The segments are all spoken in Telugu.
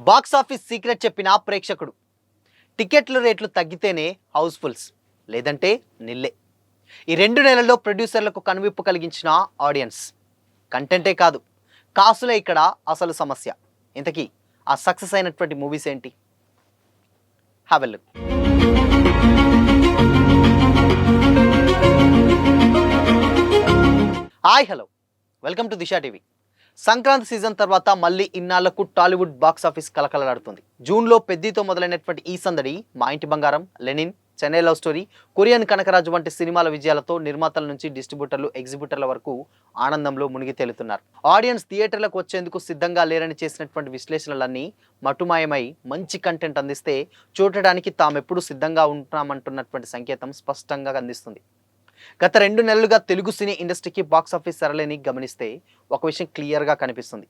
బాక్స్ ఆఫీస్ సీక్రెట్ చెప్పిన ప్రేక్షకుడు. టికెట్ల రేట్లు తగ్గితేనే హౌస్ఫుల్స్, లేదంటే నిల్లే. ఈ 2 నెలల్లో ప్రొడ్యూసర్లకు కనువిప్పు కలిగించిన ఆడియన్స్. కంటెంటే కాదు, కాసులే ఇక్కడ అసలు సమస్య. ఇంతకీ ఆ సక్సెస్ అయినటువంటి మూవీస్ ఏంటి? Have a look. Hi, hello, welcome to Disha TV. Sankranti season తర్వాత మళ్ళీ ఇన్నాళ్లకు టాలీవుడ్ బాక్స్ ఆఫీస్ కలకలలాడుతుంది. జూన్లో పెద్దితో మొదలైనటువంటి ఈ సందడి Maa Inti Bangaram, Lenin, Chennai love story, Korean Kanakaraju వంటి సినిమాల విజయాలతో నిర్మాతల నుంచి డిస్ట్రిబ్యూటర్లు, ఎగ్జిబ్యూటర్ల వరకు ఆనందంలో మునిగి తేలుతున్నారు. ఆడియన్స్ థియేటర్లకు వచ్చేందుకు సిద్ధంగా లేరని చేసినటువంటి విశ్లేషణలన్నీ మటుమాయమై మంచి కంటెంట్ అందిస్తే చూడటానికి తామెప్పుడు సిద్ధంగా ఉంటామంటున్నటువంటి సంకేతం స్పష్టంగా అందిస్తుంది. గత 2 నెలలుగా తెలుగు సినీ ఇండస్ట్రీకి బాక్స్ ఆఫీస్ సరళిని గమనిస్తే ఒక విషయం క్లియర్గా కనిపిస్తుంది.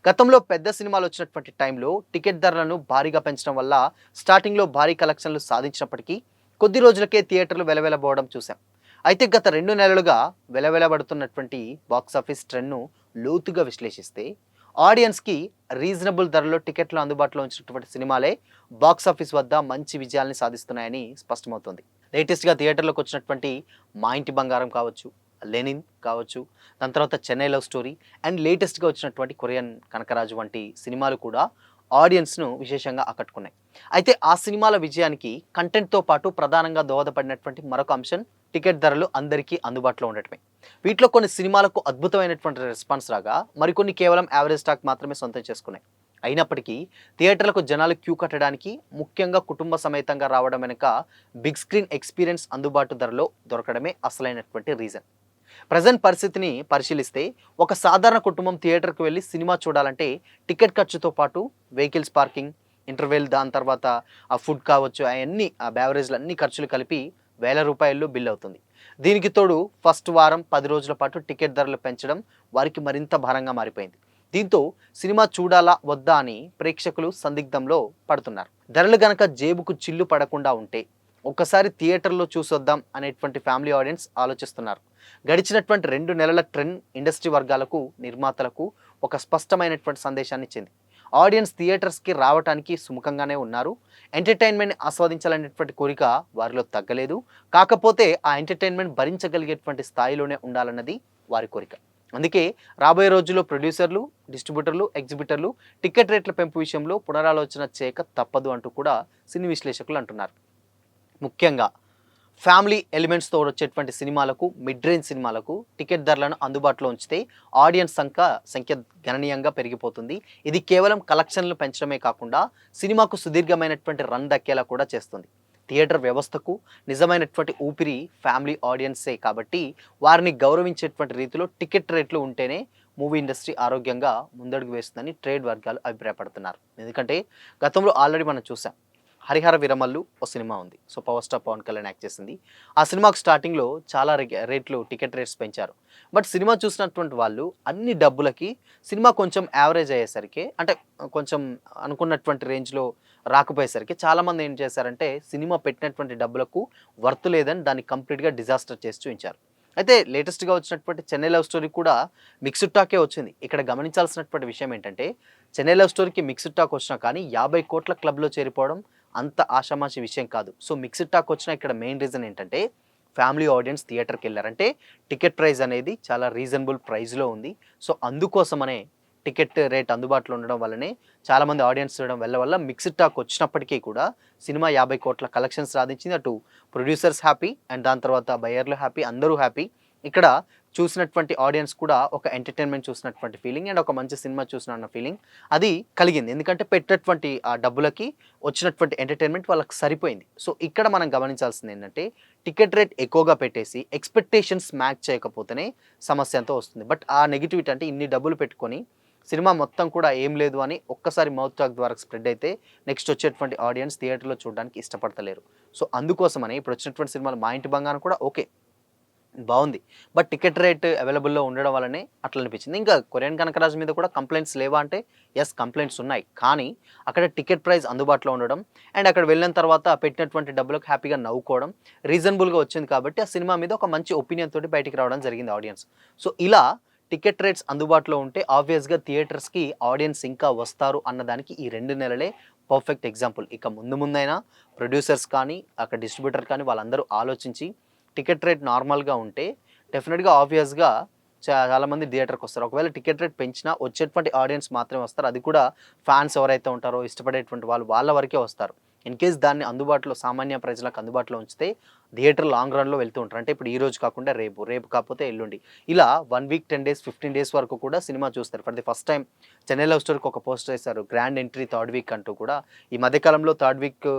గతంలో పెద్ద సినిమాలు వచ్చినటువంటి టైంలో టికెట్ ధరలను భారీగా పెంచడం వల్ల స్టార్టింగ్లో భారీ కలెక్షన్లు సాధించినప్పటికీ కొద్ది రోజులకే థియేటర్లు వెలవెలబోవడం చూసాం. అయితే గత 2 నెలలుగా వెలవెలబడుతున్నటువంటి బాక్స్ ఆఫీస్ ట్రెండ్ను లోతుగా విశ్లేషిస్తే ఆడియన్స్కి రీజనబుల్ ధరలో టికెట్లు అందుబాటులో ఉంచినటువంటి సినిమాలే బాక్స్ ఆఫీస్ వద్ద మంచి విజయాల్ని సాధిస్తున్నాయని స్పష్టమవుతుంది. లేటెస్ట్గా థియేటర్లోకి వచ్చినటువంటి మా ఇంటి బంగారం కావచ్చు, లెనిన్ కావచ్చు, దాని తర్వాత చెన్నై లవ్ స్టోరీ అండ్ లేటెస్ట్గా వచ్చినటువంటి కొరియన్ కనకరాజు వంటి సినిమాలు కూడా ఆడియన్స్ను విశేషంగా ఆకట్టుకున్నాయి. అయితే ఆ సినిమాల విజయానికి కంటెంట్తో పాటు ప్రధానంగా దోహదపడినటువంటి మరొక అంశం టికెట్ ధరలు అందరికీ అందుబాటులో ఉండటమే. వీటిలో కొన్ని సినిమాలకు అద్భుతమైనటువంటి రెస్పాన్స్ రాగా మరికొన్ని కేవలం యావరేజ్ స్టాక్ మాత్రమే సొంతం చేసుకున్నాయి. అయినప్పటికీ థియేటర్లకు జనాలు క్యూ కట్టడానికి, ముఖ్యంగా కుటుంబ సమేతంగా రావడం వెనుక బిగ్ స్క్రీన్ ఎక్స్పీరియన్స్ అందుబాటు ధరలో దొరకడమే అసలైనటువంటి రీజన్. ప్రజెంట్ పరిస్థితిని పరిశీలిస్తే ఒక సాధారణ కుటుంబం థియేటర్కి వెళ్ళి సినిమా చూడాలంటే టికెట్ ఖర్చుతో పాటు వెహికల్స్ పార్కింగ్, ఇంటర్వెల్, దాని తర్వాత ఆ ఫుడ్ కావచ్చు, అవన్నీ ఆ బ్యావరేజ్లు అన్ని ఖర్చులు కలిపి ₹1000 బిల్ అవుతుంది. దీనికి తోడు ఫస్ట్ వారం 10 రోజుల పాటు టికెట్ ధరలు పెంచడం వారికి మరింత భారంగా మారిపోయింది. దీంతో సినిమా చూడాలా వద్దా అని ప్రేక్షకులు సందిగ్ధంలో పడుతున్నారు. ధరలు గనక జేబుకు చిల్లు పడకుండా ఉంటే ఒక్కసారి థియేటర్లో చూసొద్దాం అనేటువంటి ఫ్యామిలీ ఆడియన్స్ ఆలోచిస్తున్నారు. గడిచినటువంటి 2 నెలల ట్రెండ్ ఇండస్ట్రీ వర్గాలకు, నిర్మాతలకు ఒక స్పష్టమైనటువంటి సందేశాన్ని ఇచ్చింది. ఆడియన్స్ థియేటర్స్కి రావడానికి సుముఖంగానే ఉన్నారు. ఎంటర్టైన్మెంట్ ఆస్వాదించాలనేటువంటి కోరిక వారిలో తగ్గలేదు. కాకపోతే ఆ ఎంటర్టైన్మెంట్ భరించగలిగేటువంటి స్థాయిలోనే ఉండాలన్నది వారి కోరిక. అందుకే రాబోయే రోజుల్లో ప్రొడ్యూసర్లు, డిస్ట్రిబ్యూటర్లు, ఎగ్జిబ్యూటర్లు టికెట్ రేట్ల పెంపు విషయంలో పునరాలోచన చేయక తప్పదు అంటూ కూడా సినీ విశ్లేషకులు అంటున్నారు. ముఖ్యంగా ఫ్యామిలీ ఎలిమెంట్స్తో వచ్చేటువంటి సినిమాలకు, మిడ్ రేంజ్ సినిమాలకు టికెట్ ధరలను అందుబాటులో ఉంచితే ఆడియన్స్ సంఖ్య గణనీయంగా పెరిగిపోతుంది. ఇది కేవలం కలెక్షన్లు పెంచడమే కాకుండా సినిమాకు సుదీర్ఘమైనటువంటి రన్ దక్కేలా కూడా చేస్తుంది. థియేటర్ వ్యవస్థకు నిజమైనటువంటి ఊపిరి ఫ్యామిలీ ఆడియన్సే కాబట్టి వారిని గౌరవించేటువంటి రీతిలో టికెట్ రేట్లు ఉంటేనే మూవీ ఇండస్ట్రీ ఆరోగ్యంగా ముందడుగు వేస్తుందని ట్రేడ్ వర్గాలు అభిప్రాయపడుతున్నారు. ఎందుకంటే గతంలో ఆల్రెడీ మనం చూసాం, హరిహర వీరమల్లు ఓ సినిమా ఉంది. So power star Pawan Kalyan act చేసింది. ఆ సినిమాకు స్టార్టింగ్లో చాలా రేట్లు, టికెట్ రేట్స్ పెంచారు. బట్ సినిమా చూసినటువంటి వాళ్ళు అన్ని డబ్బులకి సినిమా కొంచెం యావరేజ్ అయ్యేసరికి, అంటే కొంచెం అనుకున్నటువంటి రేంజ్లో రాకపోయేసరికి చాలామంది ఏం చేశారంటే సినిమా పెట్టినటువంటి డబ్బులకు వర్త్ లేదని దాన్ని కంప్లీట్గా డిజాస్టర్ చేసి చూపించారు. అయితే లేటెస్ట్గా వచ్చినటువంటి చెన్నై లవ్ స్టోరీ కూడా మిక్స్డ్ టాకే వచ్చింది. ఇక్కడ గమనించాల్సినటువంటి విషయం ఏంటంటే చెన్నై లవ్ స్టోరీకి మిక్స్డ్ టాక్ వచ్చినా కానీ 50 కోట్ల క్లబ్లో చేరిపోవడం అంత ఆషామాషి విషయం కాదు. సో మిక్స్డ్ టాక్ వచ్చిన ఇక్కడ మెయిన్ రీజన్ ఏంటంటే ఫ్యామిలీ ఆడియన్స్ థియేటర్కి వెళ్ళారంటే టికెట్ ప్రైస్ అనేది చాలా రీజనబుల్ ప్రైస్లో ఉంది. సో అందుకోసమనే టికెట్ రేట్ అందుబాటులో ఉండడం వల్లనే చాలామంది ఆడియన్స్ చూడడం వల్ల మిక్స్డ్ టాక్ వచ్చినప్పటికీ కూడా సినిమా 50 కోట్ల కలెక్షన్స్ సాధించింది. అటు ప్రొడ్యూసర్స్ హ్యాపీ అండ్ దాని తర్వాత బయర్లు హ్యాపీ, అందరూ హ్యాపీ. ఇక్కడ చూసినటువంటి ఆడియన్స్ కూడా ఒక ఎంటర్టైన్మెంట్ చూసినటువంటి ఫీలింగ్ అండ్ ఒక మంచి సినిమా చూసిన ఫీలింగ్ అది కలిగింది. ఎందుకంటే పెట్టినటువంటి ఆ డబ్బులకి వచ్చినటువంటి ఎంటర్టైన్మెంట్ వాళ్ళకి సరిపోయింది. సో ఇక్కడ మనం గమనించాల్సింది ఏంటంటే టాకెట్ రేట్ ఎక్కువగా పెట్టేసి ఎక్స్పెక్టేషన్స్ మ్యాచ్ చేయకపోతేనే సమస్య అంతా వస్తుంది. బట్ ఆ నెగిటివిటీ అంటే ఇన్ని డబ్బులు పెట్టుకొని సినిమా మొత్తం కూడా ఏం లేదు అని ఒక్కసారి మౌత్ టాక్ ద్వారా స్ప్రెడ్ అయితే నెక్స్ట్ వచ్చేటువంటి ఆడియన్స్ థియేటర్లో చూడడానికి ఇష్టపడతలేరు. సో అందుకోసమని ఇప్పుడు వచ్చినటువంటి సినిమాలు మా ఇంటి బంగారం కూడా ఓకే బాగుంది, బట్ టికెట్ రేట్ అవైలబుల్లో ఉండడం వల్లనే అట్లా అనిపించింది. ఇంకా కొరియన్ కనకరాజు మీద కూడా కంప్లైంట్స్ లేవా అంటే ఎస్, కంప్లైంట్స్ ఉన్నాయి. కానీ అక్కడ టికెట్ ప్రైస్ అందుబాటులో ఉండడం అండ్ అక్కడ వెళ్ళిన తర్వాత పెట్టినటువంటి డబ్బులకు హ్యాపీగా నవ్వుకోవడం రీజనబుల్గా వచ్చింది కాబట్టి ఆ సినిమా మీద ఒక మంచి ఒపీనియన్ తోటి బయటికి రావడం జరిగింది ఆడియన్స్. సో ఇలా టికెట్ రేట్స్ అందుబాటులో ఉంటే ఆబ్వియస్గా థియేటర్స్కి ఆడియన్స్ ఇంకా వస్తారు అన్నదానికి ఈ 2 నెలలే పర్ఫెక్ట్ ఎగ్జాంపుల్. ఇక ముందు ముందైనా ప్రొడ్యూసర్స్ కానీ అక్కడ డిస్ట్రిబ్యూటర్ కానీ వాళ్ళందరూ ఆలోచించి టికెట్ రేట్ నార్మల్గా ఉంటే డెఫినెట్గా ఆబ్వియస్గా చాలామంది థియేటర్కి వస్తారు. ఒకవేళ టికెట్ రేట్ పెంచినా వచ్చేటువంటి ఆడియన్స్ మాత్రమే వస్తారు. అది కూడా ఫ్యాన్స్ ఎవరైతే ఉంటారో ఇష్టపడేటువంటి వాళ్ళు వాళ్ళ వరకే వస్తారు. ఇన్ కేస్ దాన్ని అందుబాటులో సామాన్య ప్రజలకు అందుబాటులో ఉంచితే థియేటర్ లాంగ్ రన్‌లో వెళ్తూ ఉంటారు. అంటే ఇప్పుడు ఈ రోజు కాకుండా రేపు, రేపు కాకపోతే ఎల్లుండి. ఇలా 1 వీక్, 10 డేస్, 15 డేస్ వరకు కూడా సినిమా చూస్తారు. For the first time 'Chennai love స్టోరీకి' ఒక పోస్టర్ ఏసారు. గ్రాండ్ ఎంట్రీ థర్డ్ వీక్ అంటూ కూడా. ఈ మధ్య కాలంలో థర్డ్ వీక్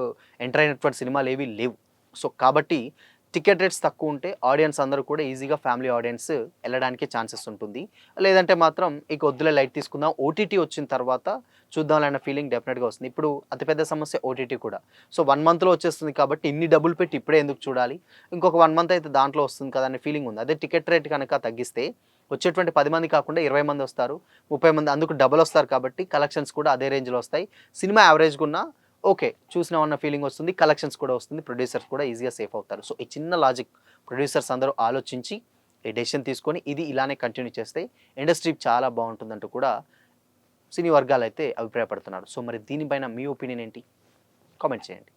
ఎంటర్ అయినటువంటి సినిమాలేవి లేవు. సో, కాబట్టి టికెట్ రేట్స్ తక్కువుంటే ఆడియన్స్ అందరూ కూడా ఈజీగా ఫ్యామిలీ ఆడియన్స్ ఎళ్ళడానికి ఛాన్సెస్ ఉంటుంది. లేదంటే మాత్రం ఇక వద్దులే లైట్ తీసుకుందాం. ఓటీటీ వచ్చిన తర్వాత చూద్దాంలే అన్న ఫీలింగ్ డెఫినెట్‌గా వస్తుంది. ఇప్పుడు అతిపెద్ద సమస్య ఓటీటీ కూడా. సో, 1 మంత్‌లో వచ్చేస్తుంది కాబట్టి ఇన్ని డబ్బులు పెట్టి ఇప్పుడే ఎందుకు చూడాలి? ఇంకొక 1 మంత్ అయితే దాంట్లో వస్తుంది కదా! అనే ఫీలింగ్ ఉంది. అదే టికెట్ రేట్ గనక తగ్గిస్తే వచ్చేటువంటి 10 మంది కాకుండా 20 మంది వస్తారు. 30 మంది అందుకు డబల్ వస్తారు కాబట్టి కలెక్షన్స్ కూడా అదే రేంజ్‌లో వస్తాయి. సినిమా యావరేజ్‌గున్నా ఓకే. చూసినామన్న ఫీలింగ్ వస్తుంది. కలెక్షన్స్ కూడా వస్తుంది. ప్రొడ్యూసర్స్ కూడా ఈజీగా సేఫ్ అవుతారు. సో, ఈ చిన్న లాజిక్ ప్రొడ్యూసర్స్ అందరూ ఆలోచించి ఈ డెసిషన్ తీసుకొని ఇది ఇలానే కంటిన్యూ చేస్తే ఇండస్ట్రీ చాలా బావుంటుందంటూ కూడా సినీ వర్గాలైతే అభిప్రాయపడుతున్నారు. సో, మరి దీనిపైన మీ ఒపీనియన్ ఏంటి? కామెంట్ చేయండి.